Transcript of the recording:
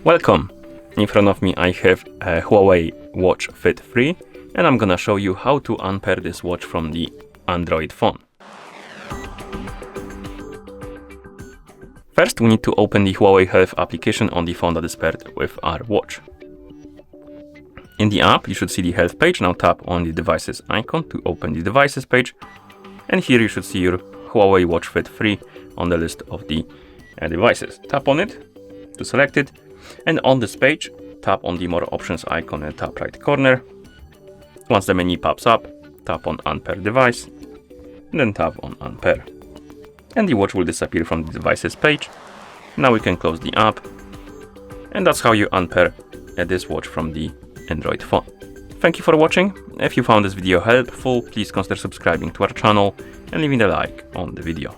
Welcome! In front of me I have a HUAWEI Watch Fit 3 and I'm gonna show you how to unpair this watch from the Android phone. First we need to open the HUAWEI Health application on the phone that is paired with our watch. In the app you should see the health page. Now tap on the devices icon to open the devices page, and here you should see your HUAWEI Watch Fit 3 on the list of the devices. Tap on it to select it, and on this page tap on the more options icon in the top right corner. Once the menu pops up, tap on unpair device and then tap on unpair, and the watch will disappear from the devices page. Now we can close the app, and that's how you unpair this watch from the Android phone. Thank you for watching. If you found this video helpful, please consider subscribing to our channel and leaving a like on the video.